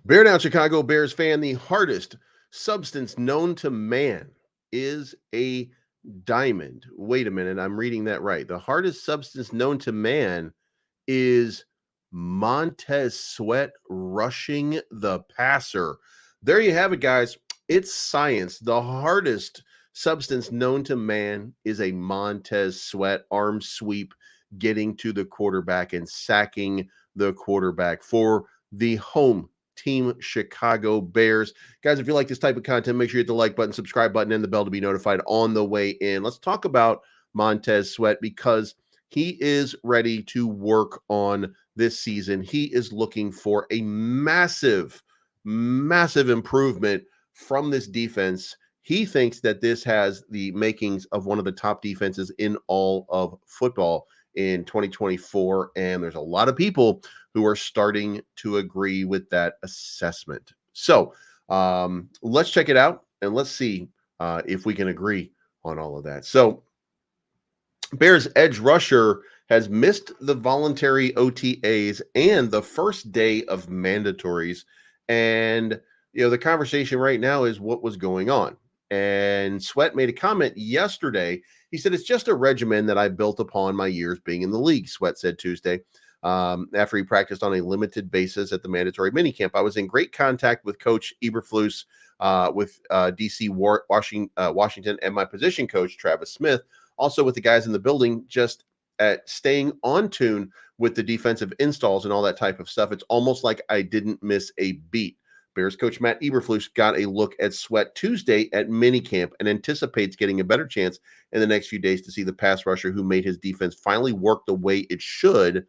Bear down, Chicago Bears fan. The hardest substance known to man is a diamond. Wait a minute, I'm reading that right. The hardest substance known to man is Montez Sweat rushing the passer. There you have it, guys. It's science. The hardest substance known to man is a Montez Sweat arm sweep, getting to the quarterback and sacking the quarterback for the home team Chicago Bears. Guys, if you like this type of content, make sure you hit the like button, subscribe button, and the bell to be notified on the way in. Let's talk about Montez Sweat because he is ready to work on this season. He is looking for a massive, massive improvement from this defense. He thinks that this has the makings of one of the top defenses in all of football in 2024. And there's a lot of people who are starting to agree with that assessment. So let's check it out and let's see if we can agree on all of that. So, Bears edge rusher has missed the voluntary OTAs and the first day of mandatories. And, the conversation right now is what was going on. And Sweat made a comment yesterday. He said, "It's just a regimen that I built upon my years being in the league," Sweat said Tuesday. After he practiced on a limited basis at the mandatory minicamp, I was in great contact with Coach Eberflus, with DC Washington, and my position coach, Travis Smith, also with the guys in the building, just at staying on tune with the defensive installs and all that type of stuff. It's almost like I didn't miss a beat. Bears coach Matt Eberflus got a look at Sweat Tuesday at minicamp and anticipates getting a better chance in the next few days to see the pass rusher who made his defense finally work the way it should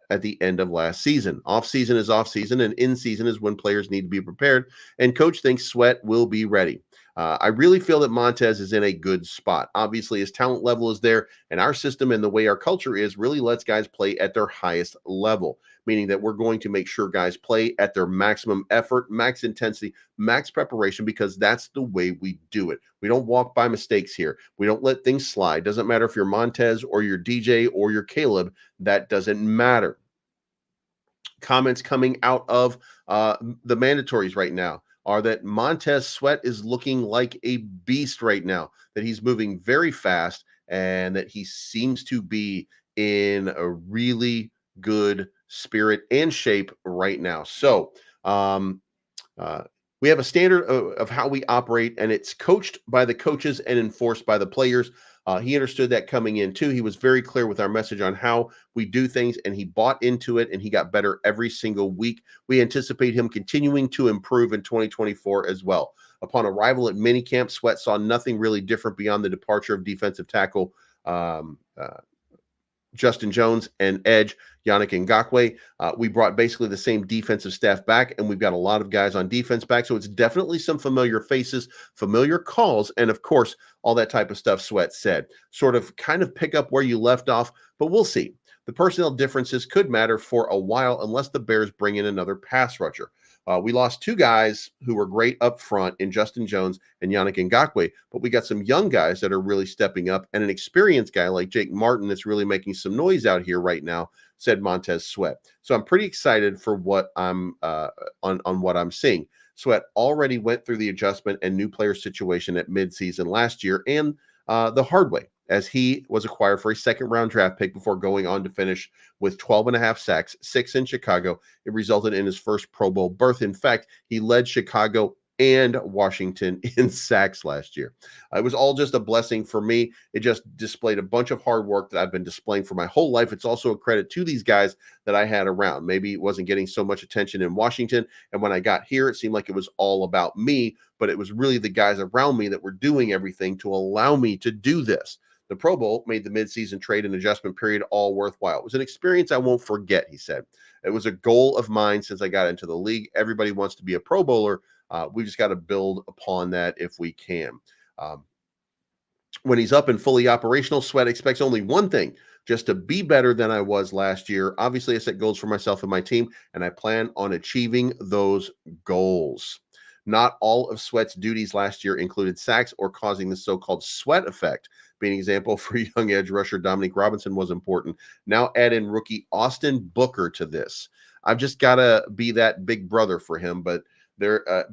at the end of last season. Off season is off season, and in season is when players need to be prepared. And coach thinks Sweat will be ready. I really feel that Montez is in a good spot. Obviously, his talent level is there, and our system and the way our culture is really lets guys play at their highest level, meaning that we're going to make sure guys play at their maximum effort, max intensity, max preparation, because that's the way we do it. We don't walk by mistakes here. We don't let things slide. Doesn't matter if you're Montez or you're DJ or you're Caleb. That doesn't matter. Comments coming out of the mandatories right now are that Montez Sweat is looking like a beast right now, that he's moving very fast, and that he seems to be in a really good spirit and shape right now. So, um, uh, we have a standard of how we operate, and it's coached by the coaches and enforced by the players. He understood that coming in too. He was very clear with our message on how we do things, and he bought into it, and he got better every single week. We anticipate him continuing to improve in 2024 as well. Upon arrival at minicamp, Sweat saw nothing really different beyond the departure of defensive tackle Justin Jones and edge Yannick Ngakoue. We brought basically the same defensive staff back, and we've got a lot of guys on defense back. So it's definitely some familiar faces, familiar calls, and of course, all that type of stuff Sweat said. Sort of kind of pick up where you left off, but we'll see. The personnel differences could matter for a while unless the Bears bring in another pass rusher. We lost two guys who were great up front in Justin Jones and Yannick Ngakoue, but we got some young guys that are really stepping up, and an experienced guy like Jake Martin that's really making some noise out here right now, said Montez Sweat. So I'm pretty excited for what I'm on what I'm seeing. Sweat already went through the adjustment and new player situation at midseason last year, and the hard way, as he was acquired for a second-round draft pick before going on to finish with 12 and a half sacks, 6 in Chicago. It resulted in his first Pro Bowl berth. In fact, he led Chicago and Washington in sacks last year. It was all just a blessing for me. It just displayed a bunch of hard work that I've been displaying for my whole life. It's also a credit to these guys that I had around. Maybe it wasn't getting so much attention in Washington, and when I got here, it seemed like it was all about me, but it was really the guys around me that were doing everything to allow me to do this. The Pro Bowl made the midseason trade and adjustment period all worthwhile. It was an experience I won't forget, he said. It was a goal of mine since I got into the league. Everybody wants to be a Pro Bowler. We just got to build upon that if we can. When he's up and fully operational, Sweat expects only one thing, just to be better than I was last year. Obviously, I set goals for myself and my team, and I plan on achieving those goals. Not all of Sweat's duties last year included sacks or causing the so-called sweat effect. Being an example for young edge rusher Dominique Robinson was important. Now add in rookie Austin Booker to this. I've just got to be that big brother for him, but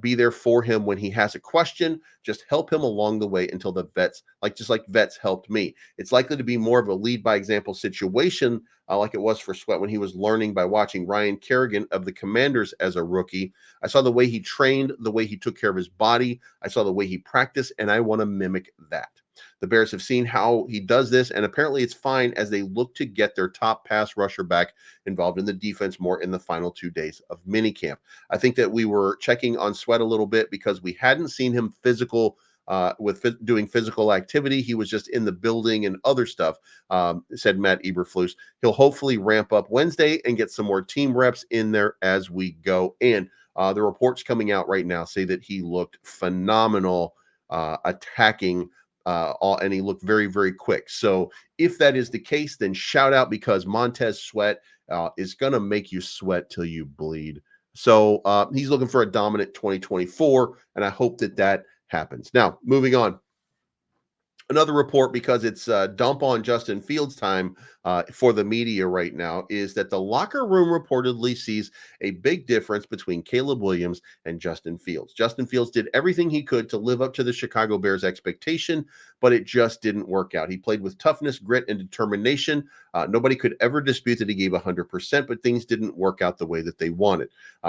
be there for him when he has a question. Just help him along the way until the vets, just like vets helped me. It's likely to be more of a lead by example situation, like it was for Sweat when he was learning by watching Ryan Kerrigan of the Commanders as a rookie. I saw the way he trained, the way he took care of his body. I saw the way he practiced, and I want to mimic that. The Bears have seen how he does this, and apparently it's fine as they look to get their top pass rusher back involved in the defense more in the final 2 days of minicamp. I think that we were checking on Sweat a little bit because we hadn't seen him physical doing physical activity. He was just in the building and other stuff, said Matt Eberflus. He'll hopefully ramp up Wednesday and get some more team reps in there as we go. And the reports coming out right now say that he looked phenomenal attacking and he looked very, very quick. So if that is the case, then shout out because Montez Sweat is going to make you sweat till you bleed. So he's looking for a dominant 2024, and I hope that that happens. Now, moving on. Another report, because it's dump on Justin Fields time for the media right now, is that the locker room reportedly sees a big difference between Caleb Williams and Justin Fields. Justin Fields did everything he could to live up to the Chicago Bears expectation, but it just didn't work out. He played with toughness, grit, and determination. Nobody could ever dispute that he gave 100%, but things didn't work out the way that they wanted.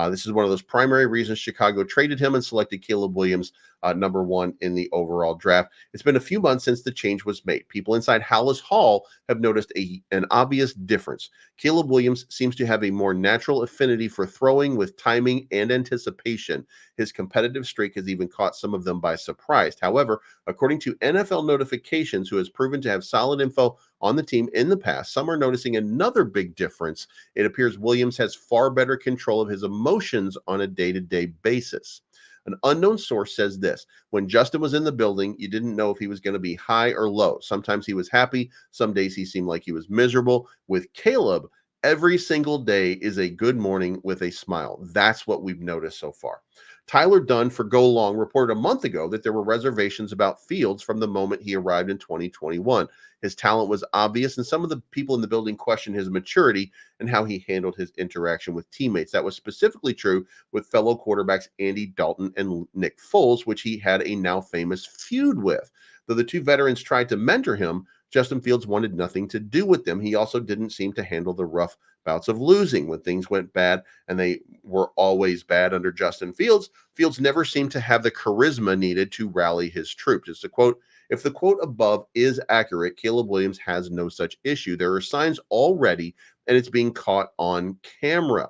This is one of those primary reasons Chicago traded him and selected Caleb Williams number 1 in the overall draft. It's been a few months since the change was made. People inside Hallis Hall have noticed an obvious difference. Caleb Williams seems to have a more natural affinity for throwing with timing and anticipation. His competitive streak has even caught some of them by surprise. However, according to NFL Notifications, who has proven to have solid info on the team in the past, some are noticing another big difference. It appears Williams has far better control of his emotions on a day-to-day basis. An unknown source says this: when Justin was in the building, you didn't know if he was going to be high or low. Sometimes he was happy. Some days he seemed like he was miserable. With Caleb, every single day is a good morning with a smile. That's what we've noticed so far. Tyler Dunn for Go Long reported a month ago that there were reservations about Fields from the moment he arrived in 2021. His talent was obvious, and some of the people in the building questioned his maturity and how he handled his interaction with teammates. That was specifically true with fellow quarterbacks Andy Dalton and Nick Foles, which he had a now famous feud with. Though the two veterans tried to mentor him, Justin Fields wanted nothing to do with them. He also didn't seem to handle the rough bouts of losing when things went bad, and they were always bad under Justin Fields. Fields never seemed to have the charisma needed to rally his troops. It's a quote: if the quote above is accurate, Caleb Williams has no such issue. There are signs already, and it's being caught on camera.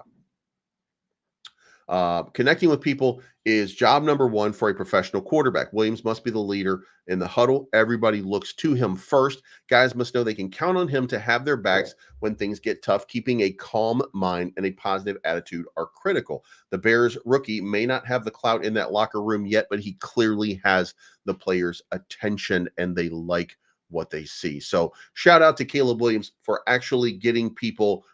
Connecting with people is job number 1 for a professional quarterback. Williams must be the leader in the huddle. Everybody looks to him first. Guys must know they can count on him to have their backs when things get tough. Keeping a calm mind and a positive attitude are critical. The Bears rookie may not have the clout in that locker room yet, but he clearly has the players' attention and they like what they see. So shout out to Caleb Williams for actually getting people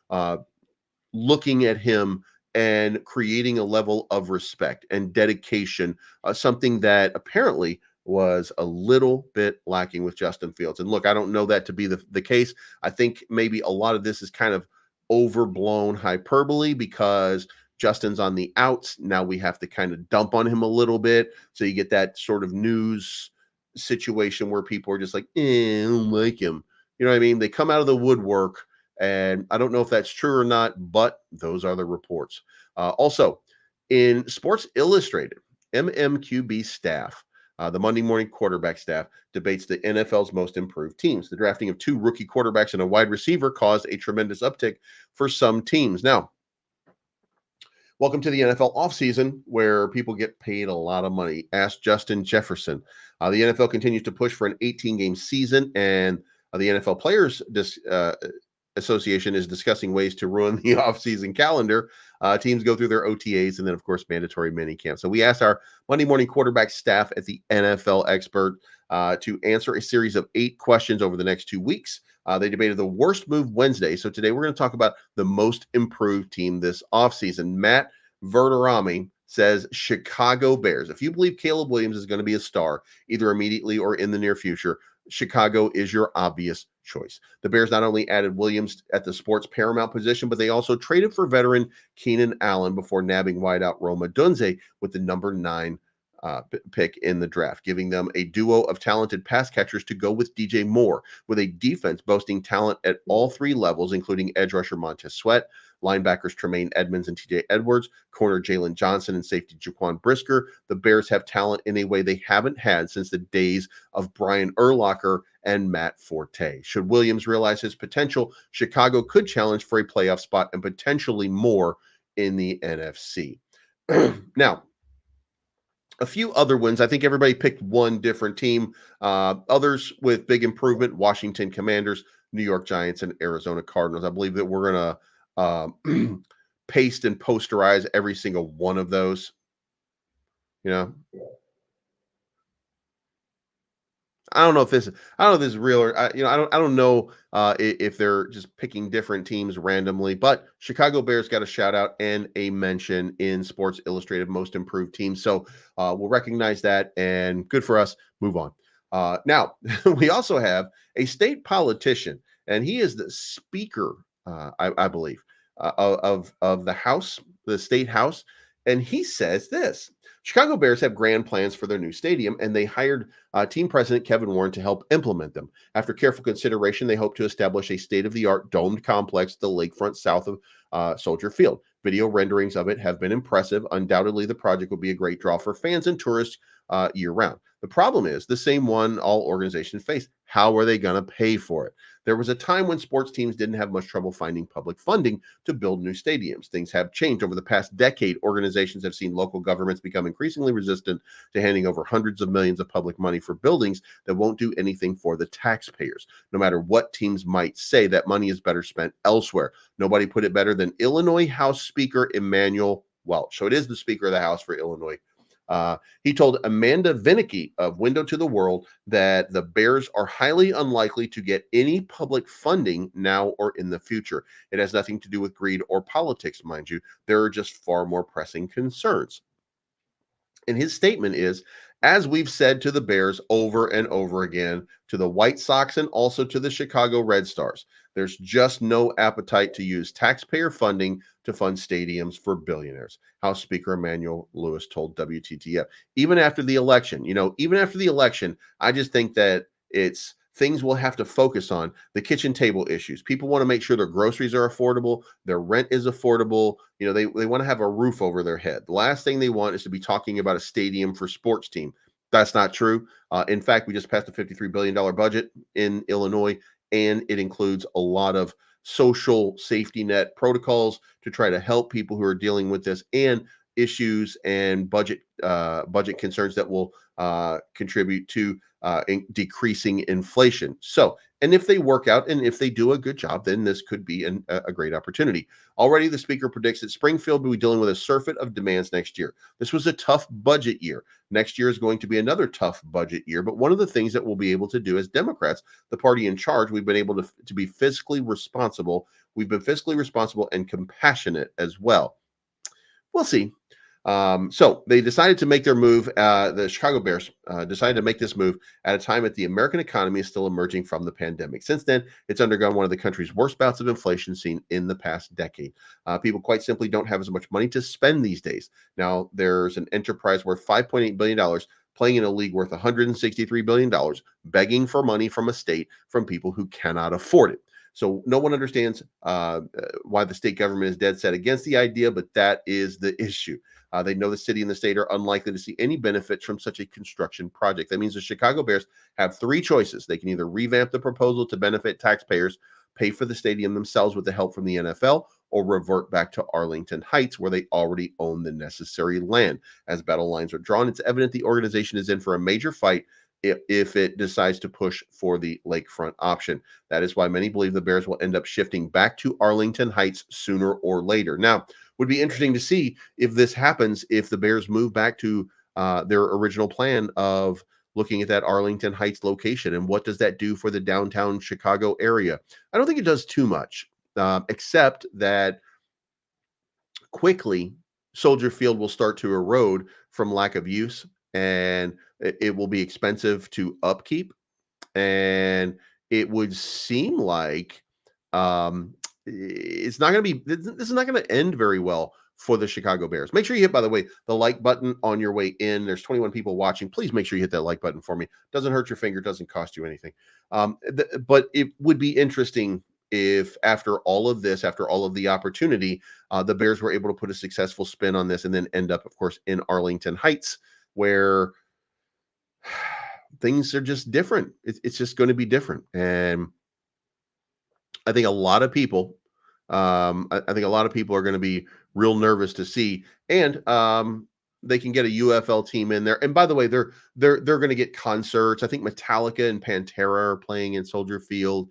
looking at him and creating a level of respect and dedication, something that apparently was a little bit lacking with Justin Fields. And look, I don't know that to be the case. I think maybe a lot of this is kind of overblown hyperbole because Justin's on the outs. Now we have to kind of dump on him a little bit. So you get that sort of news situation where people are just like, I don't like him. You know what I mean? They come out of the woodwork, and I don't know if that's true or not, but those are the reports. Also, in Sports Illustrated, MMQB staff, the Monday morning quarterback staff, debates the NFL's most improved teams. The drafting of 2 rookie quarterbacks and a wide receiver caused a tremendous uptick for some teams. Now, welcome to the NFL offseason where people get paid a lot of money. Ask Justin Jefferson. The NFL continues to push for an 18-game season, and the NFL Players Association is discussing ways to ruin the offseason calendar. Teams go through their OTAs and then, of course, mandatory minicamp. So we asked our Monday morning quarterback staff at the NFL Expert to answer a series of 8 questions over the next 2 weeks. They debated the worst move Wednesday. So today we're going to talk about the most improved team this offseason. Matt Verderami, says Chicago Bears. If you believe Caleb Williams is going to be a star, either immediately or in the near future, Chicago is your obvious choice. The Bears not only added Williams at the sports paramount position, but they also traded for veteran Keenan Allen before nabbing wideout Roma Dunze with the number 9 pick in the draft, giving them a duo of talented pass catchers to go with DJ Moore, with a defense boasting talent at all three levels, including edge rusher Montez Sweat, linebackers Tremaine Edmonds and TJ Edwards, corner Jalen Johnson, and safety Jaquan Brisker. The Bears have talent in a way they haven't had since the days of Brian Urlacher and Matt Forte. Should Williams realize his potential, Chicago could challenge for a playoff spot and potentially more in the NFC. Now, a few other wins. I think everybody picked one different team. Others with big improvement: Washington Commanders, New York Giants, and Arizona Cardinals. I believe that we're gonna paste and posterize every single one of those. You know, I don't know if this I don't know if this is real or I don't know if they're just picking different teams randomly, but Chicago Bears got a shout out and a mention in Sports Illustrated Most Improved Team. So we'll recognize that and good for us. Move on. Now we also have a state politician, and he is the speaker, I believe, of the House, the state House, and he says this. Chicago Bears have grand plans for their new stadium, and they hired team president Kevin Warren to help implement them. After careful consideration, they hope to establish a state of the art domed complex at the lakefront south of Soldier Field. Video renderings of it have been impressive. Undoubtedly, the project will be a great draw for fans and tourists year round. The problem is the same one all organizations face. How are they going to pay for it? There was a time when sports teams didn't have much trouble finding public funding to build new stadiums. Things have changed over the past decade. Organizations have seen local governments become increasingly resistant to handing over hundreds of millions of public money for buildings that won't do anything for the taxpayers. No matter what teams might say, that money is better spent elsewhere. Nobody put it better than Illinois House Speaker Emmanuel Welch. So it is the Speaker of the House for Illinois. He told Amanda Vinicky of Window to the World that the Bears are highly unlikely to get any public funding now or in the future. It has nothing to do with greed or politics, mind you. There are just far more pressing concerns. And his statement is, as we've said to the Bears over and over again, to the White Sox and also to the Chicago Red Stars, there's just no appetite to use taxpayer funding to fund stadiums for billionaires. House Speaker Emmanuel Lewis told WTTF. Even after the election, I just think that it's things we'll have to focus on. The kitchen table issues. People want to make sure their groceries are affordable, their rent is affordable. They want to have a roof over their head. The last thing they want is to be talking about a stadium for sports team. That's not true. In fact, we just passed a $53 billion budget in Illinois, and it includes a lot of social safety net protocols to try to help people who are dealing with this and issues and budget concerns that will contribute to decreasing inflation. So, and if they work out and if they do a good job, then this could be a great opportunity. Already, the speaker predicts that Springfield will be dealing with a surfeit of demands next year. This was a tough budget year. Next year is going to be another tough budget year. But one of the things that we'll be able to do as Democrats, the party in charge, we've been able to be fiscally responsible. We've been fiscally responsible and compassionate as well. We'll see. So they decided to make their move. The Chicago Bears decided to make this move at a time that the American economy is still emerging from the pandemic. Since then, it's undergone one of the country's worst bouts of inflation seen in the past decade. People quite simply don't have as much money to spend these days. Now, there's an enterprise worth $5.8 billion playing in a league worth $163 billion, begging for money from a state from people who cannot afford it. So no one understands why the state government is dead set against the idea, but that is the issue. They know the city and the state are unlikely to see any benefits from such a construction project. That means the Chicago Bears have three choices. They can either revamp the proposal to benefit taxpayers, pay for the stadium themselves with the help from the NFL, or revert back to Arlington Heights, where they already own the necessary land. As battle lines are drawn, it's evident the organization is in for a major fight if it decides to push for the lakefront option. That is why many believe the Bears will end up shifting back to Arlington Heights sooner or later. Now, would be interesting to see if this happens, if the Bears move back to their original plan of looking at that Arlington Heights location, and what does that do for the downtown Chicago area? I don't think it does too much, except that quickly Soldier Field will start to erode from lack of use, and it will be expensive to upkeep. And it would seem like it's not going to be, this is not going to end very well for the Chicago Bears. Make sure you hit, by the way, the like button on your way in. There's 21 people watching. Please make sure you hit that like button for me. Doesn't hurt your finger, doesn't cost you anything. But it would be interesting if after all of this, after all of the opportunity, the Bears were able to put a successful spin on this and then end up, of course, in Arlington Heights, where things are just different. It's just going to be different. And I think a lot of people, I think a lot of people are going to be real nervous to see, and they can get a UFL team in there. And by the way, they're going to get concerts. I think Metallica and Pantera are playing in Soldier Field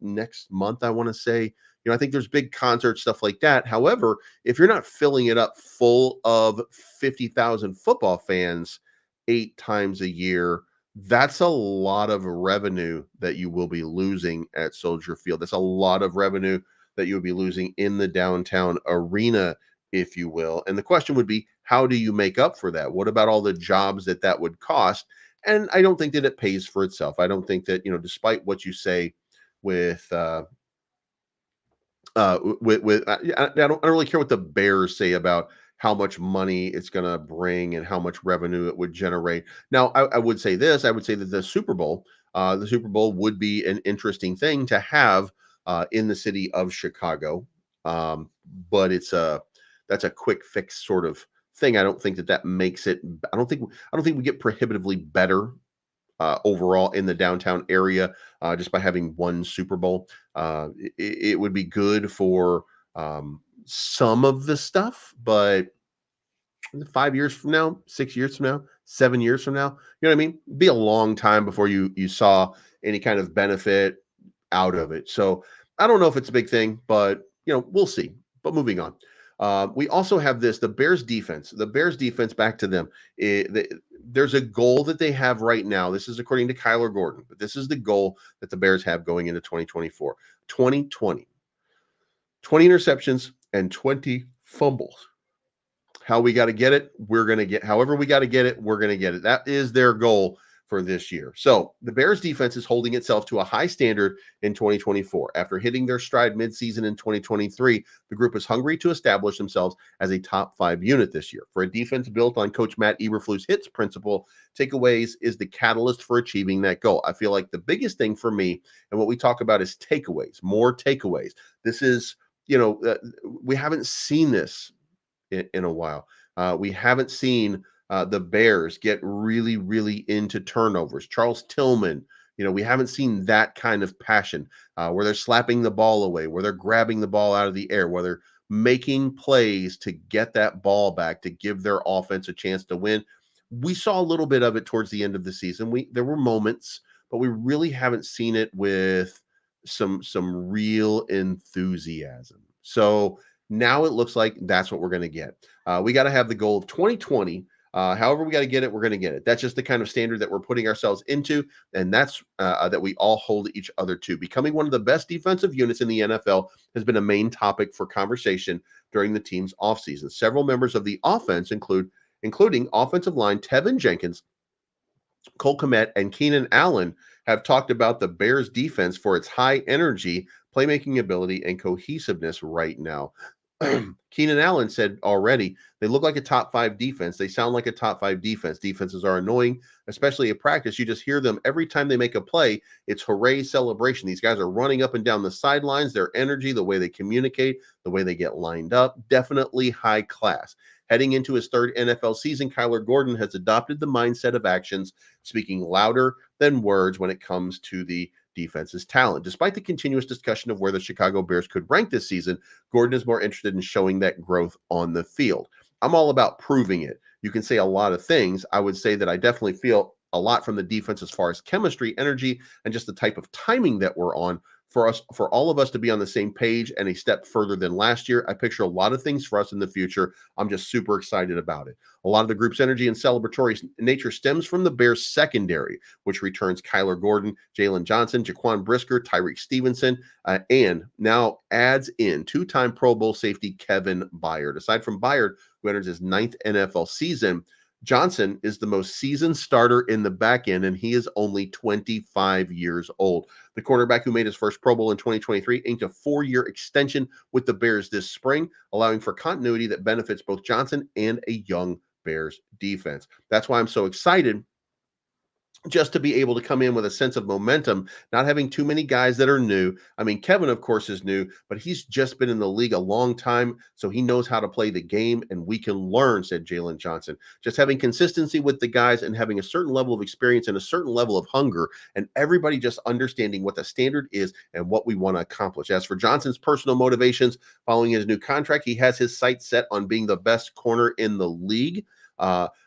next month. I want to say, I think there's big concert stuff like that. However, if you're not filling it up full of 50,000 football fans 8 times a year, that's a lot of revenue that you will be losing at Soldier Field. That's a lot of revenue that you would be losing in the downtown arena, if you will. And the question would be, how do you make up for that? What about all the jobs that would cost? And I don't think that it pays for itself. I don't think that, despite what you say with I don't really care what the Bears say about how much money it's going to bring and how much revenue it would generate. Now, I would say this: I would say that the Super Bowl would be an interesting thing to have in the city of Chicago, um, but that's a quick fix sort of thing. I don't think that makes it. I don't think we get prohibitively better overall in the downtown area just by having one Super Bowl. It would be good for some of the stuff, but 5 years from now, 6 years from now, 7 years from now, you know what I mean? Be a long time before you saw any kind of benefit out of it. So I don't know if it's a big thing, but we'll see. But moving on. We also have the Bears defense. The Bears defense, back to them. There's a goal that they have right now. This is according to Kyler Gordon, but this is the goal that the Bears have going into 2024. 20 interceptions and 20 fumbles. How we got to get it, we're going to get, however we got to get it, we're going to get it. That is their goal for this year. So the Bears defense is holding itself to a high standard in 2024. After hitting their stride midseason in 2023, the group is hungry to establish themselves as a top 5 unit this year. For a defense built on Coach Matt Eberflus' hits principle, takeaways is the catalyst for achieving that goal. I feel like the biggest thing for me and what we talk about is takeaways, more takeaways. This is, we haven't seen this in a while. We haven't seen the Bears get really, really into turnovers. Charles Tillman, we haven't seen that kind of passion where they're slapping the ball away, where they're grabbing the ball out of the air, where they're making plays to get that ball back to give their offense a chance to win. We saw a little bit of it towards the end of the season. There were moments, but we really haven't seen it with some real enthusiasm. So now it looks like that's what we're going to get. We got to have the goal of 2020. However, we got to get it, we're going to get it. That's just the kind of standard that we're putting ourselves into, and that's that we all hold each other to. Becoming one of the best defensive units in the NFL has been a main topic for conversation during the team's offseason. Several members of the offense, including offensive line Tevin Jenkins, Cole Kmet, and Keenan Allen, have talked about the Bears defense for its high energy, playmaking ability, and cohesiveness right now. Keenan Allen said already, they look like a top 5 defense. They sound like a top 5 defense. Defenses are annoying, especially at practice. You just hear them every time they make a play. It's hooray celebration. These guys are running up and down the sidelines. Their energy, the way they communicate, the way they get lined up, definitely high class. Heading into his 3rd NFL season, Kyler Gordon has adopted the mindset of actions, speaking louder than words when it comes to the defense's talent. Despite the continuous discussion of where the Chicago Bears could rank this season, Gordon is more interested in showing that growth on the field. I'm all about proving it. You can say a lot of things. I would say that I definitely feel a lot from the defense as far as chemistry, energy, and just the type of timing that we're on for all of us to be on the same page and a step further than last year. I picture a lot of things for us in the future. I'm just super excited about it. A lot of the group's energy and celebratory nature stems from the Bears secondary, which returns Kyler Gordon, Jalen Johnson, Jaquan Brisker, Tyreek Stevenson, and now adds in two-time Pro Bowl safety Kevin Byard. Aside from Byard, who enters his ninth NFL season, Johnson is the most seasoned starter in the back end, and he is only 25 years old. The quarterback who made his first Pro Bowl in 2023 inked a 4-year extension with the Bears this spring, allowing for continuity that benefits both Johnson and a young Bears defense. That's why I'm so excited just to be able to come in with a sense of momentum, not having too many guys that are new. I mean, Kevin, of course, is new, but he's just been in the league a long time, so he knows how to play the game, and we can learn, said Jalen Johnson. Just having consistency with the guys and having a certain level of experience and a certain level of hunger, and everybody just understanding what the standard is and what we want to accomplish. As for Johnson's personal motivations following his new contract, he has his sights set on being the best corner in the league.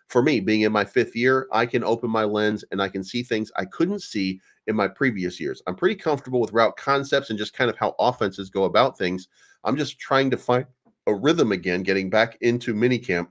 For me, being in my 5th year, I can open my lens and I can see things I couldn't see in my previous years. I'm pretty comfortable with route concepts and just kind of how offenses go about things. I'm just trying to find a rhythm again, getting back into minicamp.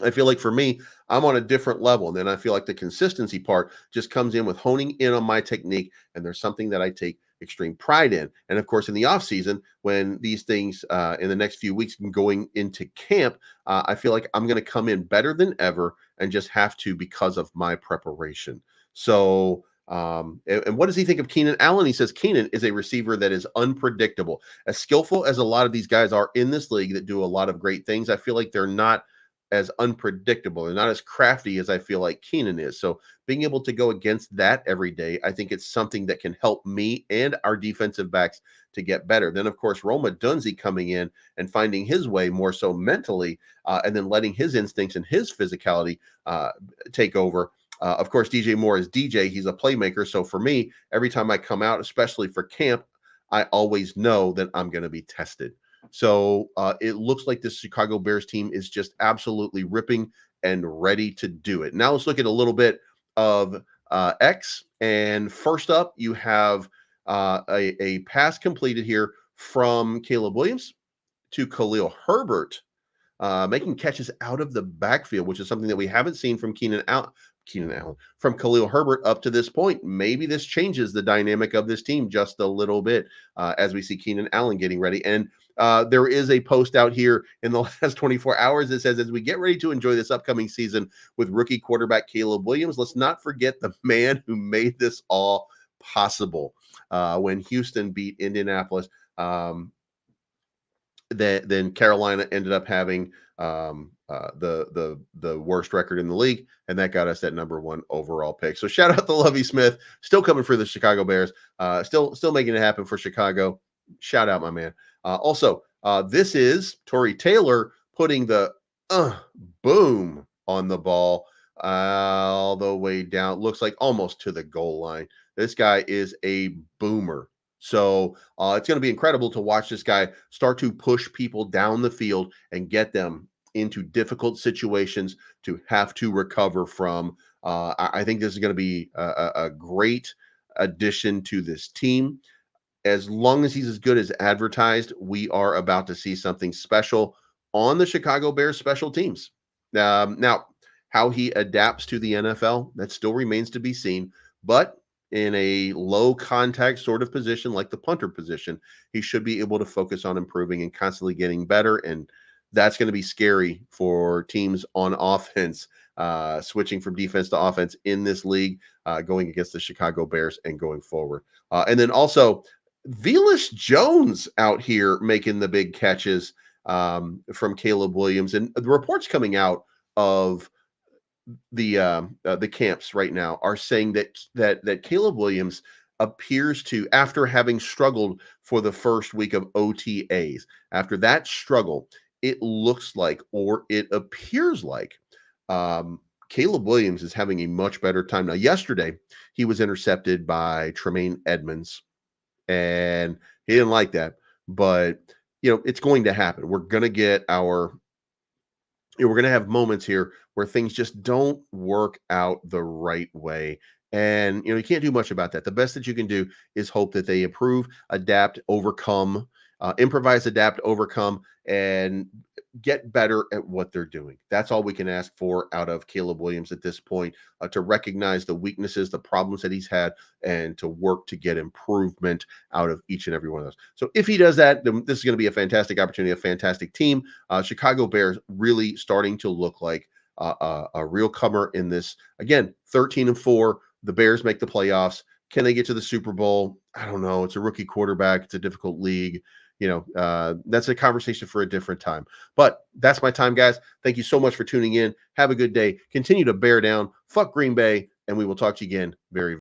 I feel like for me, I'm on a different level. And then I feel like the consistency part just comes in with honing in on my technique. And there's something that I take extreme pride in. And of course, in the off season, when these things in the next few weeks going into camp, I feel like I'm going to come in better than ever and just have to because of my preparation. So, and what does he think of Keenan Allen? He says Keenan is a receiver that is unpredictable, as skillful as a lot of these guys are in this league that do a lot of great things. I feel like they're not as unpredictable and not as crafty as I feel like Keenan is. So being able to go against that every day, I think it's something that can help me and our defensive backs to get better. Then, of course, Roma Dunze coming in and finding his way more so mentally, and then letting his instincts and his physicality take over. Of course, DJ Moore is DJ. He's a playmaker. So for me, every time I come out, especially for camp, I always know that I'm going to be tested. So it looks like this Chicago Bears team is just absolutely ripping and ready to do it. Now let's look at a little bit of X. And first up, you have a pass completed here from Caleb Williams to Khalil Herbert, making catches out of the backfield, which is something that we haven't seen from Keenan Allen, from Khalil Herbert up to this point. Maybe this changes the dynamic of this team just a little bit as we see Keenan Allen getting ready. And there is a post out here in the last 24 hours that says, as we get ready to enjoy this upcoming season with rookie quarterback Caleb Williams, let's not forget the man who made this all possible when Houston beat Indianapolis. Then Carolina ended up having the worst record in the league, and that got us that number 1 overall pick. So shout out to Lovie Smith, still coming for the Chicago Bears, still making it happen for Chicago. Shout out, my man. Also, this is Torrey Taylor putting the boom on the ball all the way down. Looks like almost to the goal line. This guy is a boomer. So it's going to be incredible to watch this guy start to push people down the field and get them into difficult situations to have to recover from. I think this is going to be a great addition to this team. As long as he's as good as advertised, we are about to see something special on the Chicago Bears special teams. Now, how he adapts to the NFL, that still remains to be seen. But in a low contact sort of position, like the punter position, he should be able to focus on improving and constantly getting better. And that's going to be scary for teams on offense, switching from defense to offense in this league, going against the Chicago Bears and going forward. And then also, Velus Jones out here making the big catches from Caleb Williams. And the reports coming out of the camps right now are saying that Caleb Williams appears to, after having struggled for the first week of OTAs, after that struggle, it looks like, or it appears like, Caleb Williams is having a much better time. Now, yesterday, he was intercepted by Tremaine Edmonds, and he didn't like that. But, it's going to happen. We're going to get we're going to have moments here where things just don't work out the right way. And, you can't do much about that. The best that you can do is hope that they improve, adapt, overcome, improvise, adapt, overcome, and get better at what they're doing. That's all we can ask for out of Caleb Williams at this point, to recognize the weaknesses, the problems that he's had, and to work to get improvement out of each and every one of those. So if he does that, then this is going to be a fantastic opportunity, a fantastic team. Chicago Bears really starting to look like a real comer in this. Again, 13-4. The Bears make the playoffs. Can they get to the Super Bowl? I don't know. It's a rookie quarterback. It's a difficult league. That's a conversation for a different time. But that's my time, guys. Thank you so much for tuning in. Have a good day. Continue to bear down. Fuck Green Bay. And we will talk to you again very